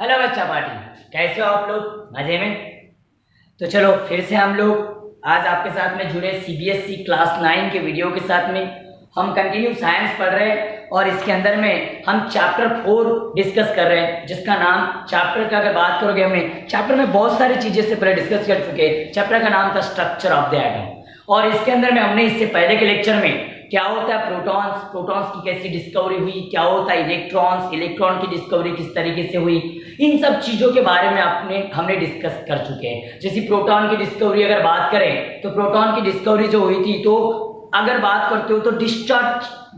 Hello बच्चा party, कैसे हो आप लोग? मजे में? तो चलो फिर से हम लोग आज आपके साथ में जुड़े सीबीएसई क्लास 9 के वीडियो के साथ में। हम कंटिन्यू साइंस पढ़ रहे हैं और इसके अंदर में हम चैप्टर 4 डिस्कस कर रहे हैं, जिसका नाम चैप्टर का अगर बात करोगे, हमने चैप्टर में बहुत सारी चीजें से पहले डिस्कस कर चुके हैं। चैप्टर का नाम था स्ट्रक्चर ऑफ द एटम और इसके अंदर में हमने इससे पहले के लेक्चर में क्या होता है प्रोटॉन्स, प्रोटॉन्स की कैसी डिस्कवरी हुई, क्या होता है इलेक्ट्रॉन्स, इलेक्ट्रॉन की डिस्कवरी किस तरीके से हुई, इन सब चीजों के बारे में हमने डिस्कस कर चुके हैं। जैसे प्रोटॉन की डिस्कवरी अगर बात करें तो प्रोटॉन की डिस्कवरी जो हुई थी, तो अगर बात करते हो तो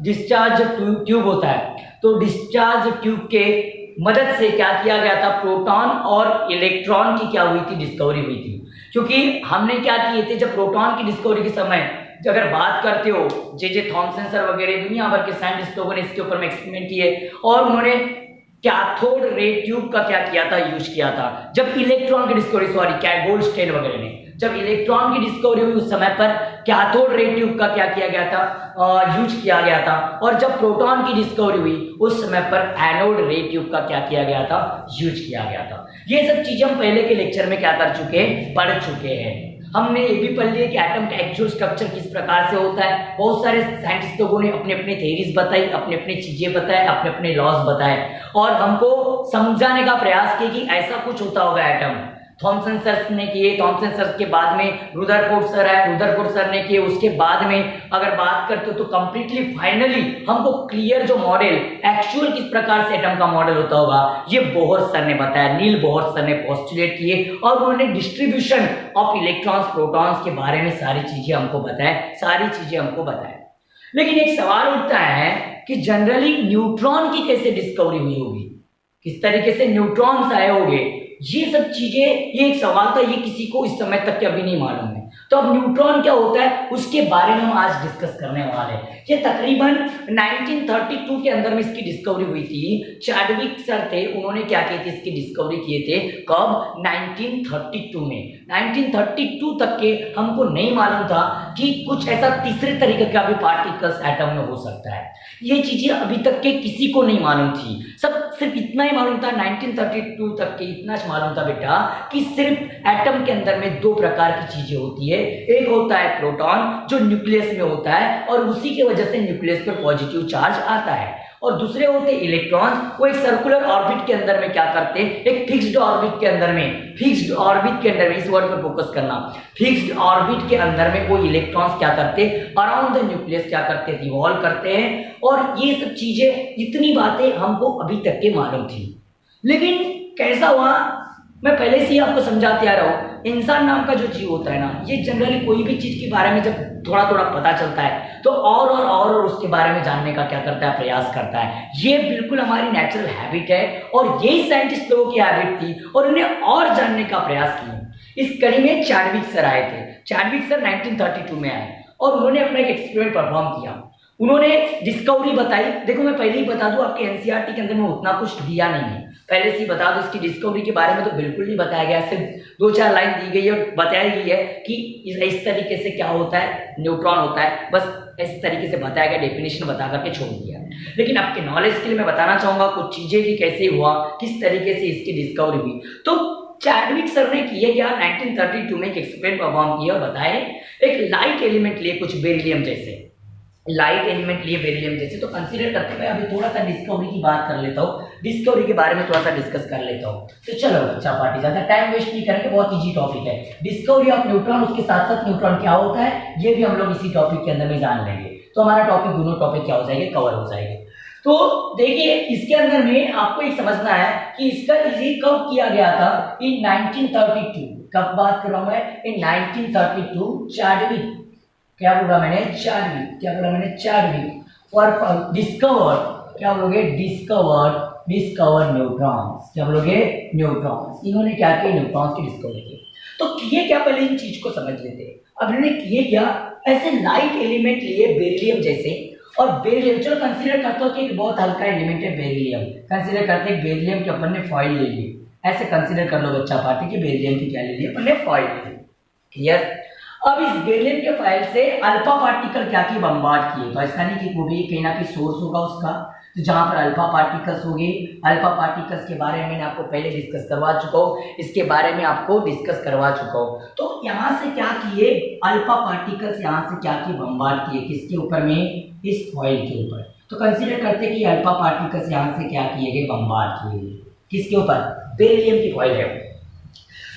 डिस्चार्ज ट्यूब होता है, तो डिस्चार्ज ट्यूब के मदद से क्या किया गया था, प्रोटॉन और इलेक्ट्रॉन की क्या हुई थी, डिस्कवरी हुई थी। क्योंकि हमने क्या किए थे, जब प्रोटॉन की डिस्कवरी के समय अगर बात करते हो, जे थॉमसन सर वगैरह दुनिया भर के साइंटिस्ट लोगों ने इसके ऊपर में एक्सपेरिमेंट किए और उन्होंने कैथोड रे ट्यूब का क्या किया था, यूज किया था। जब इलेक्ट्रॉन की डिस्कवरी, गोल्डस्टेन वगैरह ने जब इलेक्ट्रॉन की डिस्कवरी हुई, उस समय पर कैथोड रे ट्यूब का क्या किया गया था, यूज किया गया था। और जब प्रोटॉन की डिस्कवरी हुई, उस समय पर एनोड रे ट्यूब का क्या किया गया था, यूज किया गया था। ये सब चीजें हम पहले के लेक्चर में क्या कर चुके हैं, पढ़ चुके हैं। हमने ये भी पढ़ लिया कि एटम का एक्चुअल स्ट्रक्चर किस प्रकार से होता है। बहुत सारे साइंटिस्ट लोगों ने अपने अपने थ्योरीज बताई, अपने अपने चीजें बताए, अपने अपने लॉज बताए और हमको समझाने का प्रयास किया कि ऐसा कुछ होता होगा एटम। थॉमसन सर ने किए, थॉमसन सर के बाद में रुदरफोर्ड सर है, रुदरफोर्ड सर ने किए। उसके बाद में अगर बात करते हो तो कंप्लीटली फाइनली हमको क्लियर जो मॉडल एक्चुअल किस प्रकार से एटम का मॉडल होता होगा, ये बोहर सर ने बताया, नील बोहर सर ने पोस्टुलेट किए और उन्होंने डिस्ट्रीब्यूशन ऑफ इलेक्ट्रॉन्स, प्रोटॉन्स के बारे में सारी चीजें हमको बताए। लेकिन एक सवाल उठता है कि जनरली न्यूट्रॉन की कैसे डिस्कवरी हुई होगी, किस तरीके से न्यूट्रॉन्स आए होंगे, ये सब चीजें, ये एक सवाल था, ये किसी को इस समय तक अभी नहीं मालूम है। तो अब न्यूट्रॉन क्या होता है उसके बारे में हम आज डिस्कस करने वाले हैं। ये तकरीबन 1932 के अंदर में इसकी डिस्कवरी हुई थी। चैडविक सर थे, उन्होंने क्या किए थे, इसकी डिस्कवरी किए थे कब, 1932 में। 1932 तक के हमको नहीं मालूम था कि कुछ ऐसा तीसरे तरीके का भी पार्टिकल्स एटम में हो सकता है। ये चीजें अभी तक के किसी को नहीं मालूम थी। सब सिर्फ इतना ही मालूम था, 1932 तक के इतना मालूम था बेटा कि सिर्फ एटम के अंदर में दो प्रकार की चीजें होती है। एक होता है प्रोटॉन जो न्यूक्लियस में होता है और उसी की वजह से न्यूक्लियस पर पॉजिटिव चार्ज आता है, और दूसरे होते हैं इलेक्ट्रॉन्स। वो एक सर्कुलर ऑर्बिट के अंदर में क्या करते हैं, एक फिक्स्ड ऑर्बिट के अंदर में, इस वर्ड पर फोकस करना, फिक्स्ड ऑर्बिट के अंदर में वो इलेक्ट्रॉन्स क्या करते हैं, अराउंड द न्यूक्लियस क्या करते हैं, रिवॉल्व करते हैं। और ये सब चीजें, इतनी बातें हमको अभी तक के मालूम थी। लेकिन कैसा हुआ, मैं पहले से ही आपको समझाते आ रहा हूं, इंसान नाम का जो जीव होता है ना, ये जनरली कोई भी चीज के बारे में जब थोड़ा थोड़ा पता चलता है तो और उसके बारे में जानने का क्या करता है, प्रयास करता है। ये बिल्कुल हमारी नेचुरल हैबिट है और यही साइंटिस्ट लोगों की हैबिट थी और उन्हें और जानने का प्रयास किया। इस कड़ी में चैडविक सर आए थे। चैडविक सर 1932 में आए और उन्होंने अपना एक एक्सपेरिमेंट परफॉर्म किया। उन्होंने डिस्कवरी बताई। देखो मैं पहले ही बता दूं, आपके एनसीईआरटी के अंदर में उतना कुछ दिया नहीं है, पहले से ही बता दो, इसकी डिस्कवरी के बारे में तो बिल्कुल नहीं बताया गया, सिर्फ 2-4 लाइन दी गई है और बताई गई है कि इस तरीके से क्या होता है, न्यूट्रॉन होता है, बस इस तरीके से बताया गया, डेफिनेशन बता करके छोड़ दिया। लेकिन आपके नॉलेज के लिए मैं बताना चाहूंगा कुछ चीजें कि कैसे हुआ, किस तरीके से इसकी डिस्कवरी हुई। तो चैडविक सर ने किया क्या, 1932 में एक एक्सपेरिमेंट परफॉर्म किया और बताए, एक लाइट एलिमेंट लिए, कुछ बेरिलियम जैसे लाइट एलिमेंट लिए, बेरिलियम जैसे। तो कंसीडर करते हुए अभी थोड़ा सा डिस्कवरी की बात कर लेता हूँ, डिस्कवरी के बारे में थोड़ा सा डिस्कस कर लेता हूँ। तो चलो बच्चा पार्टी, ज्यादा टाइम वेस्ट नहीं करेंगे, बहुत इजी टॉपिक है डिस्कवरी ऑफ न्यूट्रॉन। उसके साथ साथ न्यूट्रॉन क्या होता है ये भी हम लोग इसी टॉपिक के अंदर में जान लेंगे। तो हमारा टॉपिक, दोनों टॉपिक क्या हो जाएंगे, कवर हो जाएंगे। तो देखिए इसके अंदर में आपको एक समझना है कि इसका इजी कब किया गया था, इन 1932। कब बात कर रहा हूं मैं, इन 1932 चैडविक, क्या बोला मैंने, चैडविक फॉर डिस्कवर्ड, क्या बोलोगे, डिस्कवर्ड न्यूट्रॉन्स, क्या बोलोगे, न्यूट्रॉन्स। इन्होंने क्या किया, न्यूट्रॉन्स की डिस्कवरी की। तो किए क्या, पहले इन चीज को समझ लेते हैं। अब इन्होंने किए क्या, ऐसे लाइट एलिमेंट लिए बेरिलियम जैसे, और बेरिलियम, चलो कंसीडर करता हूं कि एक बहुत हल्का एलिमेंट है बेरिलियम, कंसीडर करते हैं बेरिलियम के अपन ने फॉइल ले ली, ऐसे कंसीडर कर लो बच्चा पार्टी की बेरिलियम की क्या ले ली, अपन ने फॉइल ले ली, क्लियर। अब इस बेरिलियम के फाइल से अल्फा पार्टिकल क्या की, बम्बार्ड किए। तो ऐसा नहीं कि वो भी कहीं ना कहीं सोर्स होगा उसका, तो जहाँ पर अल्फा पार्टिकल्स होगी, अल्फा पार्टिकल्स के बारे में मैंने आपको पहले डिस्कस करवा चुका हूँ, इसके बारे में आपको डिस्कस करवा चुका हूँ। तो यहाँ से क्या किए, अल्फा पार्टिकल्स यहाँ से क्या किए, बम्बार्ड किए, किसके ऊपर में, इस फॉइल के ऊपर। तो कंसीडर करते कि अल्फा पार्टिकल्स यहाँ से क्या किए गए, बम्बार्ड किए गए, किसके ऊपर, बेरिलियम की फॉइल है।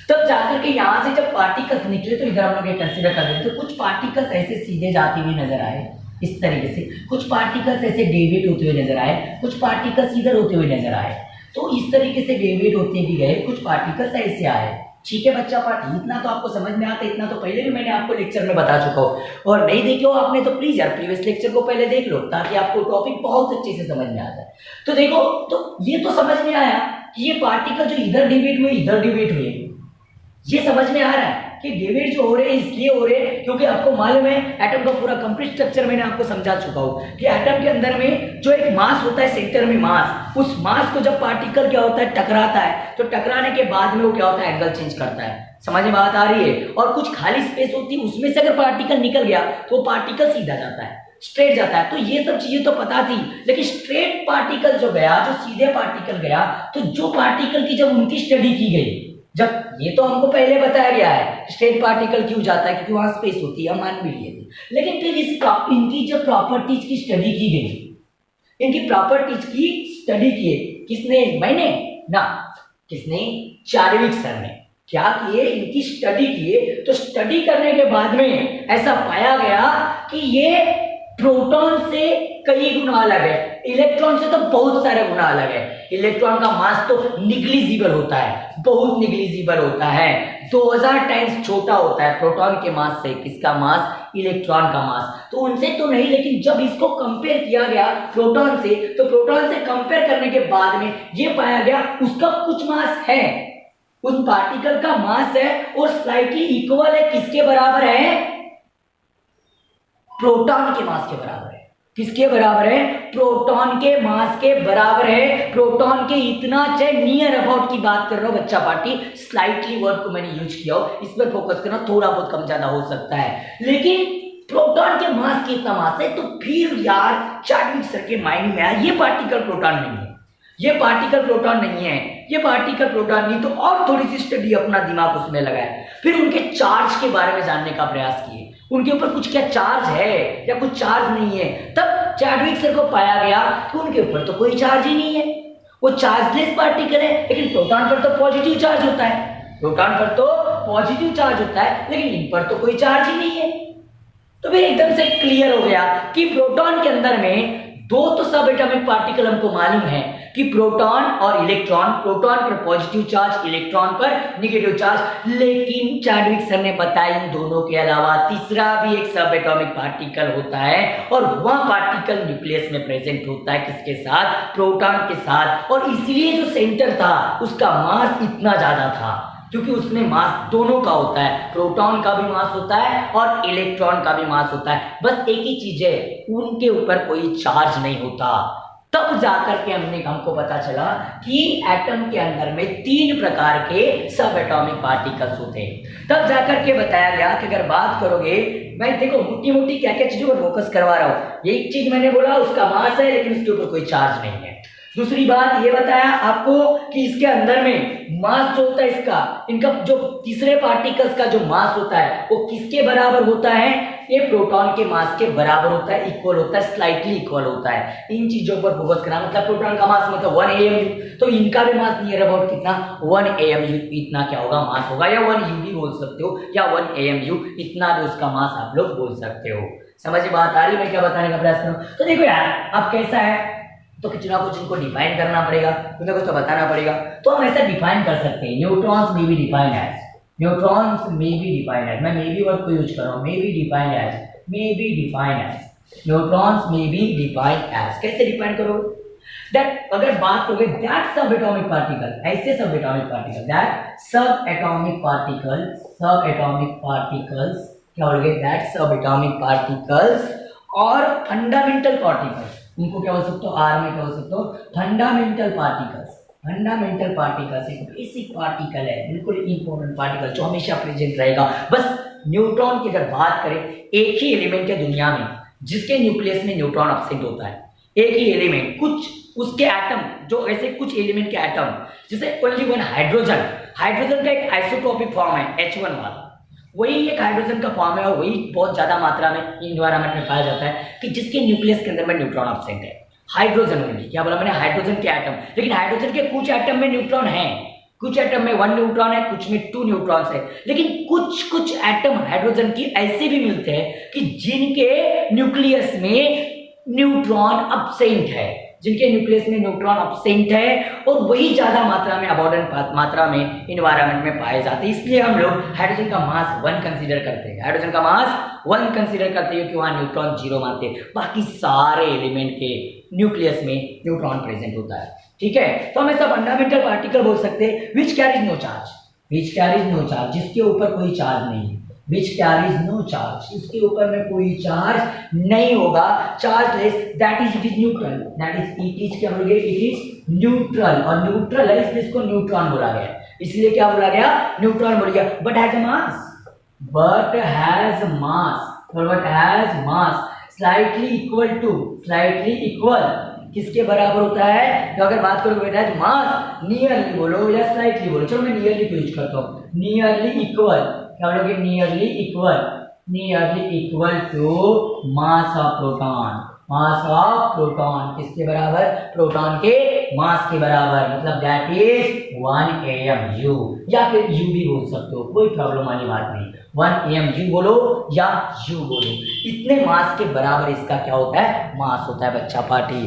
तब जाकर के यहाँ से जब पार्टिकल्स निकले तो इधर हम लोग ये कंसीडर कर देते, तो कुछ पार्टिकल्स ऐसे सीधे जाते हुए नजर आए इस तरीके से, कुछ पार्टिकल्स ऐसे डेविएट होते हुए नजर आए, कुछ पार्टिकल्स इधर होते हुए नजर आए। तो इस तरीके से डेविएट होते भी गए, कुछ पार्टिकल्स ऐसे आए। ठीक है बच्चा पार्टी, इतना तो आपको समझ में आता है, इतना तो पहले भी मैंने आपको लेक्चर में बता चुका हूँ, और नहीं देखे हो आपने तो प्लीज यार प्रीवियस लेक्चर को पहले देख लो ताकि आपको टॉपिक बहुत अच्छे से समझ में आ जाए। तो देखो, तो ये तो समझ में आया कि ये पार्टिकल जो इधर डिवेट हुए, इधर डिवेट हुए, ये समझ में आ रहा है कि डिवेट जो हो रहे हैं इसलिए हो रहे हैं क्योंकि आपको मालूम है एटम का पूरा कंप्लीट स्ट्रक्चर मैंने आपको समझा चुका हूं कि एटम के अंदर में जो एक मास होता है, सेंटर में मास, उस मास को जब पार्टिकल क्या होता है, टकराता है, तो टकराने के बाद में वो क्या होता है, एंगल चेंज करता है। समझ में बात आ रही है? और कुछ खाली स्पेस होती है, उसमें से अगर पार्टिकल निकल गया तो वो पार्टिकल सीधा जाता है, स्ट्रेट जाता है। तो ये सब चीजें तो पता थी, लेकिन स्ट्रेट पार्टिकल जो गया, जो सीधे पार्टिकल गया, तो जो पार्टिकल की जब उनकी स्टडी की गई, जब ये तो हमको पहले बताया गया है स्ट्रेट पार्टिकल क्यों जाता है, क्योंकि वहां स्पेस होती है, मान भी लिए थे, लेकिन फिर इनकी जब प्रॉपर्टीज की स्टडी की गई, इनकी प्रॉपर्टीज की स्टडी किए किसने, मैंने ना, किसने, चार्विक सर ने क्या किए, इनकी स्टडी किए। तो स्टडी करने के बाद में ऐसा पाया गया कि ये प्रोटॉन से कई गुना अलग है, इलेक्ट्रॉन से तो बहुत सारे गुना अलग है। इलेक्ट्रॉन का मास तो निग्लिजिबल होता है, बहुत निग्लिजिबल होता है, 2000 टाइम्स छोटा होता है प्रोटॉन के मास से। किसका मास, इलेक्ट्रॉन का मास। तो उनसे तो नहीं, लेकिन जब इसको कंपेयर किया गया प्रोटॉन से, तो प्रोटॉन से कंपेयर करने के बाद में ये पाया गया उसका कुछ मास है, उस पार्टिकल का मास है और स्लाइटली इक्वल है, किसके बराबर है, प्रोटॉन के मास के बराबर है। किसके बराबर है, प्रोटॉन के मास के बराबर है। प्रोटॉन के इतना, चाहे नियर अबाउट की बात कर रहा हूं बच्चा पार्टी, स्लाइटली वर्ड को मैंने यूज किया हो, इस पर फोकस करना, थोड़ा बहुत कम ज्यादा हो सकता है, लेकिन प्रोटॉन के मास की इतना मास है। तो फिर यार चार्विक सर के माइंड में आया ये पार्टिकल प्रोटॉन नहीं है, ये पार्टिकल प्रोटॉन नहीं है, ये पार्टिकल प्रोटॉन नहीं। तो और थोड़ी सी स्टडी, अपना दिमाग उसमें लगाया, फिर उनके चार्ज के बारे में जानने का प्रयास किए, उनके ऊपर कुछ क्या चार्ज है या कुछ चार्ज नहीं है। तब चार्विक सर को पाया गया कि उनके ऊपर तो कोई चार्ज ही नहीं है, वो चार्जलेस पार्टिकल है। लेकिन प्रोटॉन पर तो पॉजिटिव चार्ज होता है, प्रोटॉन पर तो पॉजिटिव चार्ज होता है, लेकिन इन पर तो कोई चार्ज ही नहीं है। तो फिर एकदम से क्लियर हो गया कि प्रोटॉन के अंदर में दो तो सब एटॉमिक पार्टिकल हमको मालूम है कि प्रोटॉन और इलेक्ट्रॉन, प्रोटॉन पर पॉजिटिव चार्ज, इलेक्ट्रॉन पर नेगेटिव चार्ज। लेकिन चार्विक सर ने बताया इन दोनों के अलावा तीसरा भी एक सब एटॉमिक पार्टिकल होता है, और वह पार्टिकल न्यूक्लियस में प्रेजेंट होता है, किसके साथ, प्रोटॉन के साथ। और इसलिए जो सेंटर था उसका मास इतना ज्यादा था, क्योंकि उसमें मास दोनों का होता है, प्रोटॉन का भी मास होता है और इलेक्ट्रॉन का भी मास होता है। बस एक ही चीज है, उनके ऊपर कोई चार्ज नहीं होता। तब जाकर के हमको पता चला कि एटम के अंदर में 3 प्रकार के सब एटॉमिक पार्टिकल्स होते हैं। तब जाकर के बताया गया कि अगर बात करोगे, मैं देखो मोटी मोटी क्या क्या चीजों पर फोकस करवा रहा हूं। एक चीज मैंने बोला उसका मास है, लेकिन उसके ऊपर कोई चार्ज नहीं है। दूसरी बात ये बताया आपको कि इसके अंदर में मास जो होता है इसका, इनका जो तीसरे पार्टिकल्स का जो मास होता है वो किसके बराबर होता है, ये प्रोटॉन के मास के बराबर होता है, इक्वल होता है, स्लाइटली इक्वल होता है। इन चीजों पर फोकस करना, मतलब प्रोटॉन का मास मतलब 1 AMU, तो इनका भी मास नियर अबाउट कितना, 1 AMU इतना क्या होगा, मास होगा, या 1 U भी बोल सकते हो, या 1 AMU इतना भी उसका मास आप लोग बोल सकते हो। समझ में बात आ रही है मैं क्या बताने का प्रयास करूं? तो देखो यार अब कैसा है, तो कुछ ना कुछ इनको डिफाइन करना पड़ेगा, कुछ ना कुछ तो बताना पड़ेगा। तो हम ऐसा डिफाइन कर सकते हैं, neutrons may be defined as, neutrons may be defined as, मैं मे बी वर्ड को यूज कर रहा हूं, may be defined as, may be defined as, neutrons may be defined as. कैसे डिफाइन करोगे, दैट अगर बात करोगे दैट सब एटॉमिक पार्टिकल, ऐसे subatomic particle, that subatomic particle, subatomic particles क्या बोलोगे, दैट सब एटॉमिक पार्टिकल्स और fundamental particles, उनको क्या बोल सकते हो, आर में क्या बोल सकते हो, फंडामेंटल पार्टिकल्स। फंडामेंटल पार्टिकल्स एक बेसिक पार्टिकल है, बिल्कुल इंपॉर्टेंट पार्टिकल जो हमेशा प्रेजेंट रहेगा। बस न्यूट्रॉन की अगर बात करें, एक ही एलिमेंट है दुनिया में जिसके न्यूक्लियस में न्यूट्रॉन एब्सेंट होता है, एक ही एलिमेंट, कुछ उसके एटम, जो ऐसे कुछ एलिमेंट के एटम, जैसे ओनली वन हाइड्रोजन, हाइड्रोजन का एक आइसोटोपिक फॉर्म है H1 वाला, वही एक हाइड्रोजन का फॉर्म है और वही बहुत ज्यादा मात्रा में इन्वायरमेंट में पाया जाता है कि जिसके न्यूक्लियस के अंदर में न्यूट्रॉन एब्सेंट है। हाइड्रोजन ओनली, क्या बोला मैंने, हाइड्रोजन के एटम, लेकिन हाइड्रोजन के कुछ एटम में न्यूट्रॉन है, कुछ एटम में 1 न्यूट्रॉन है, कुछ में 2 न्यूट्रॉन्स है, लेकिन कुछ कुछ एटम हाइड्रोजन की ऐसे भी मिलते हैं कि जिनके न्यूक्लियस में न्यूट्रॉन एब्सेंट है, जिनके न्यूक्लियस में न्यूट्रॉन एब्सेंट है और वही ज्यादा मात्रा में अबॉर्डेंट मात्रा में इन्वायरमेंट में पाए जाते हैं। इसलिए हम लोग हाइड्रोजन का मास 1 कंसीडर करते हैं, हाइड्रोजन का मास 1 कंसीडर करते हैं, क्योंकि वहां न्यूट्रॉन 0 मानते हैं, बाकी सारे एलिमेंट के न्यूक्लियस में न्यूट्रॉन प्रेजेंट होता है। ठीक है, तो हम ऐसा फंडामेंटल पार्टिकल बोल सकते हैं which carries no charge, which carries no charge, जिसके ऊपर कोई चार्ज नहीं है, विच कैरीज नो चार्ज, इसके ऊपर में कोई चार्ज नहीं होगा, chargeless, that is it is neutral, that is it is क्या बोलोगे, इट इज न्यूट्रल, और न्यूट्रल है इसलिए इसको न्यूट्रॉन बोला गया, इसलिए क्या बोला गया, न्यूट्रॉन बोला गया, but has a mass, but has mass, but has mass slightly equal to, slightly equal किसके बराबर होता है, तो अगर बात करो बेटा मास नियरली बोलो या स्लाइटली बोलो, चलो मैं नियरली को यूज करता हूँ, नियरली इक्वल, क्या बोलोगे, nearly equal, nearly equal to mass of proton, mass of proton किसके बराबर, प्रोटॉन के मास के बराबर, मतलब दैट इज 1 AMU, या फिर U भी बोल सकते हो, कोई प्रॉब्लम वाली बात नहीं, 1 AMU बोलो या U बोलो, इतने मास के बराबर इसका क्या होता है, मास होता है बच्चा पार्टी।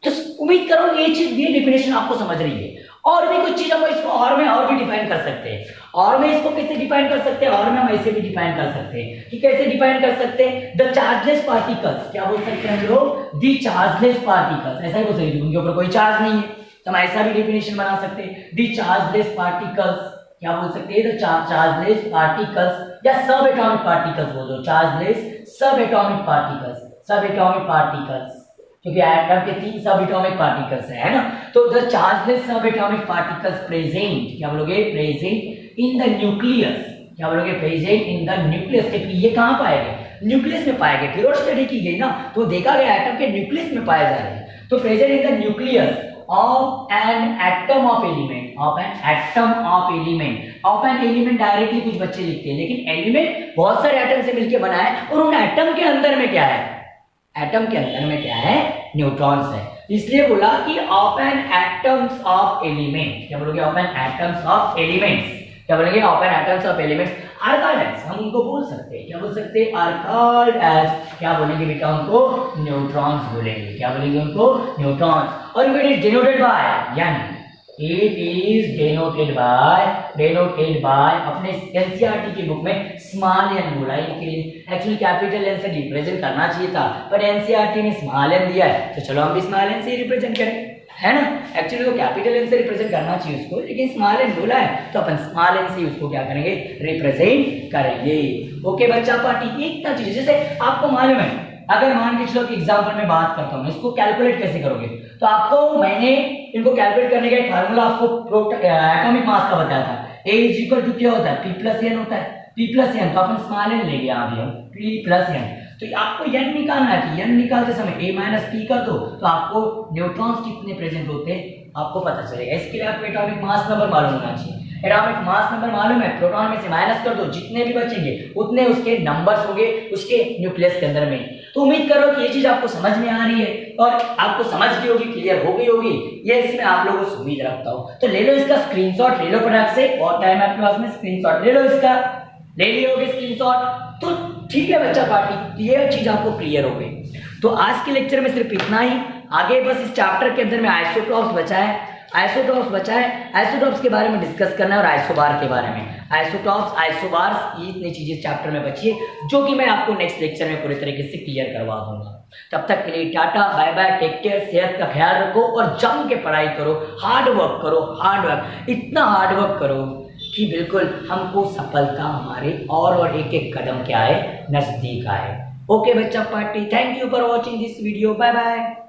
तो उम्मीद करो ये चीज, ये डेफिनेशन आपको समझ रही है। और भी कुछ चीज हम इसको और में और भी डिफाइन कर सकते हैं, और में इसको कैसे डिफाइन कर सकते हैं, और में हम ऐसे भी डिफाइन कर सकते हैं कि कैसे डिफाइन कर सकते हैं, द चार्जलेस पार्टिकल्स, क्या बोल सकते हैं हम लोग, द चार्जलेस पार्टिकल्स, ऐसा ही बोल सकते हैं, उनके ऊपर कोई चार्ज नहीं है, तो हम ऐसा भी डेफिनेशन बना सकते हैं, द चार्जलेस पार्टिकल्स, क्या बोल सकते हैं, द चार्जलेस पार्टिकल्स या सब एटॉमिक पार्टिकल्स बोल दो, चार्जलेस सब एटॉमिक पार्टिकल्स, सब एटॉमिक पार्टिकल्स, क्योंकि एटम के 3 सब एटॉमिक पार्टिकल्स है ना, तो द चार्जलेस सब एटॉमिक पार्टिकल्स प्रेजेंट, क्या बोलोगे, प्रेजेंट इन द न्यूक्लियस, क्या बोलोगे, प्रेजेंट इन द न्यूक्लियस, के ये कहां पाए गए, न्यूक्लियस में पाए गए, फिर और स्टडी की गई ना, तो देखा गया एटम के न्यूक्लियस में पाए जा रहे हैं, तो present in the nucleus of an atom of element, of an atom of element, of an element directly कुछ बच्चे लिखते हैं, लेकिन एलिमेंट बहुत सारे एटम से मिलकर बना है, और उन एटम के अंदर में क्या है, एटम के अंदर में क्या है, न्यूट्रॉन्स है, इसलिए बोला कि of an atoms of element, क्या बोलोगे, of an atoms of elements, क्या बोलेंगे, of an atoms of elements are called as, हम उनको बोल सकते हैं, क्या बोल सकते हैं, आर कॉल्ड एज, क्या बोलेंगे बेटा उनको, न्यूट्रॉन्स बोलेंगे, क्या बोलेंगे उनको, न्यूट्रॉन्स, और it is denoted by N, it is denoted by, अपने एनसीईआरटी की बुक में स्मॉल एन बोला है, इनके लिए एक्चुअली कैपिटल एन से रिप्रेजेंट करना चाहिए था, पर एनसीईआरटी ने स्मॉल एन दिया है, तो चलो हम भी स्मॉल एन से रिप्रेजेंट करें, है ना, एक्चुअली वो कैपिटल एन से रिप्रेजेंट करना चाहिए उसको, लेकिन स्मॉल एन बोला है तो अपन स्मॉल एन से उसको क्या करेंगे, रिप्रेजेंट करेंगे। ओके बच्चा पार्टी, एक ना चीज, जैसे आपको मालूम है, अगर मान के चलो कि एग्जांपल में बात करता हूं, इसको कैलकुलेट कैसे करोगे, तो आपको मैंने इनको कैलकुलेट करने का एक फार्मूला आपको एटॉमिक मास का बताया था, A इज इक्वल टू क्या होता है, P प्लस एन होता है, P प्लस एन, तो अपन स्मॉल एन लेंगे यहाँ भी हम, P प्लस एन, तो आपको n निकालना है, तो n निकालते समय A माइनस P कर दो, तो आपको न्यूट्रॉन्स कितने प्रेजेंट होते हैं आपको पता चलेगा। इसके लिए आपको एटॉमिक मास नंबर मालूम होना चाहिए, एटॉमिक मास नंबर मालूम है, प्रोटॉन में से माइनस कर दो, जितने भी बचेंगे उतने उसके नंबर्स होंगे उसके न्यूक्लियस के अंदर में। तो उम्मीद करो कि ये चीज आपको समझ में आ रही है और आपको समझ गई होगी, क्लियर हो गई होगी, ये इसमें आप लोगों से उम्मीद रखता हूँ। तो ले लो इसका स्क्रीनशॉट, ले लो फटाक से, और टाइम आपके पास में, स्क्रीनशॉट ले लो इसका, ले लियोगे स्क्रीनशॉट, तो ठीक है बच्चा पार्टी, ये चीज आपको क्लियर हो गई। तो आज के लेक्चर में सिर्फ इतना ही, आगे बस इस चैप्टर के अंदर में आइसोटॉप्स बचा है, आइसोटॉप्स के बारे में डिस्कस करना है, और आइसोबार के बारे में, आइसोटॉप्स, आइसोबार्स, ये इतनी चीजें चैप्टर में बची है जो कि मैं आपको नेक्स्ट लेक्चर में पूरी तरीके से क्लियर करवा दूंगा। तब तक के लिए tata bye bye, take care, सेहत का ख्याल रखो और जम के पढ़ाई करो, हार्ड वर्क करो, हार्ड वर्क, इतना हार्ड वर्क करो कि बिल्कुल हमको सफलता हमारे और एक एक कदम क्या है, नजदीक आए। ओके बच्चा party, thank you for watching this video, bye bye.